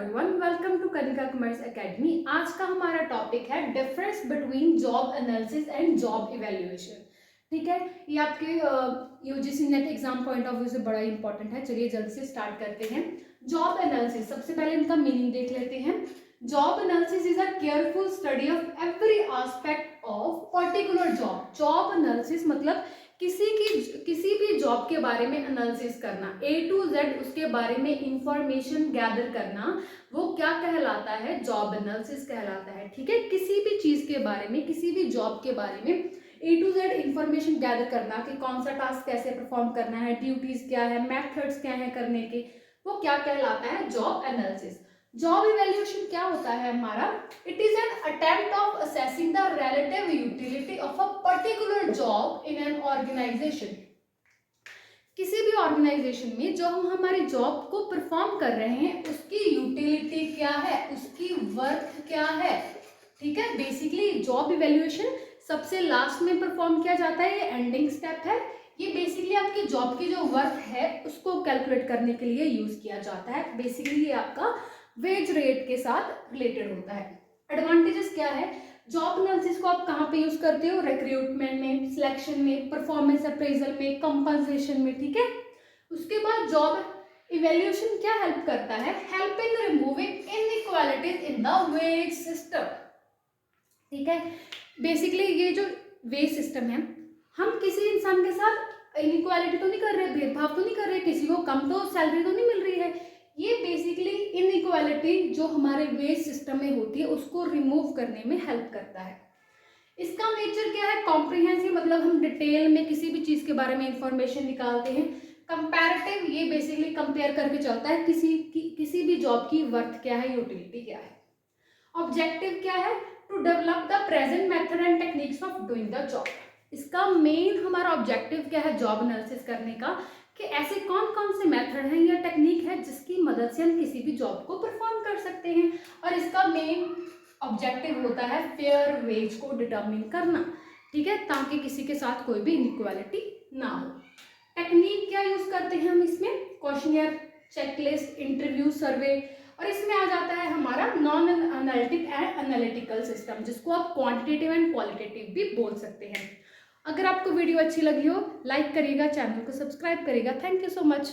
Everyone, welcome to Kanika commerce academy. आज का हमारा टॉपिक है difference between job analysis and job evaluation. ठीक है, ये आपके UGC NET exam point of view से बड़ा इंपॉर्टेंट है। चलिए जल्द से स्टार्ट करते हैं। जॉब एनालिसिस, सबसे पहले इनका मीनिंग देख लेते हैं। Job analysis is a careful study of every aspect of particular job. Job analysis मतलब किसी भी जॉब के बारे में एनालिसिस करना, ए टू जेड उसके बारे में इंफॉर्मेशन गैदर करना, वो क्या कहलाता है? जॉब एनालिसिस कहलाता है। ठीक है, किसी भी चीज के बारे में, किसी भी जॉब के बारे में ए टू जेड इंफॉर्मेशन गैदर करना कि कौन सा टास्क कैसे परफॉर्म करना है, ड्यूटीज क्या है, मेथड्स क्या है करने के, वो क्या कहलाता है? Job analysis. जॉब इवैल्यूएशन क्या होता है हमारा? It is an attempt of assessing the relative utility of a particular job in an organisation. किसी भी ऑर्गेनाइजेशन में जो हम हमारी जॉब को परफॉर्म कर रहे हैं उसकी यूटिलिटी क्या है, उसकी वर्थ क्या है। ठीक है, बेसिकली जॉब इवैल्यूएशन सबसे लास्ट में परफॉर्म किया जाता है, ये एंडिंग स्टेप है। ये बेसिकली आपकी जॉब की जो वर्थ है उसको कैलकुलेट करने के लिए यूज किया जाता है। बेसिकली ये आपका वेज रेट के साथ रिलेटेड होता है। एडवांटेजेस क्या है? जॉब एनालिसिस को आप कहाँ पे यूज करते हो? रिक्रूटमेंट में, सिलेक्शन में, परफॉर्मेंस अप्रेजल में, कंपनसेशन में। ठीक है, उसके बाद जॉब इवैल्यूएशन क्या हेल्प करता है? Help in removing inequalities in the ways system. ठीक है, बेसिकली ये जो वेज सिस्टम है, हम किसी इंसान के साथ इनइक्वालिटी तो नहीं कर रहे, भेदभाव तो नहीं कर रहे, किसी को कम तो सैलरी तो नहीं मिल रही है। ये बेसिकली इनइक्वालिटी जो हमारे वेज सिस्टम में होती है उसको रिमूव करने में हेल्प करता है। इसका नेचर क्या है? कॉम्प्रिहेंसिव, मतलब हम डिटेल में किसी भी चीज के बारे में इंफॉर्मेशन निकालते हैं। कंपैरेटिव, ये बेसिकली कंपेयर करके चलता है किसी भी जॉब की वर्थ क्या है, यूटिलिटी क्या है। ऑब्जेक्टिव क्या है? To develop the present method and techniques of doing the job. इसका मेन हमारा ऑब्जेक्टिव क्या है जॉब एनालिसिस करने का? कि ऐसे कौन कौन से मेथड हैं या टेक्निक है जिसकी मदद से हम किसी भी जॉब को परफॉर्म कर सकते हैं। और इसका मेन ऑब्जेक्टिव होता है फेयर वेज को डिटरमिन करना। ठीक है, ताकि किसी के साथ कोई भी इनइक्वालिटी ना हो। टेक्निक क्या यूज करते हैं हम इसमें? क्वेश्चनियर, चेकलिस्ट, इंटरव्यू, सर्वे। और इसमें आ जाता है हमारा non analytic and analytical system, जिसको आप क्वांटिटेटिव एंड क्वालिटेटिव भी बोल सकते हैं। अगर आपको वीडियो अच्छी लगी हो, लाइक करिएगा, चैनल को सब्सक्राइब करिएगा। Thank you so much.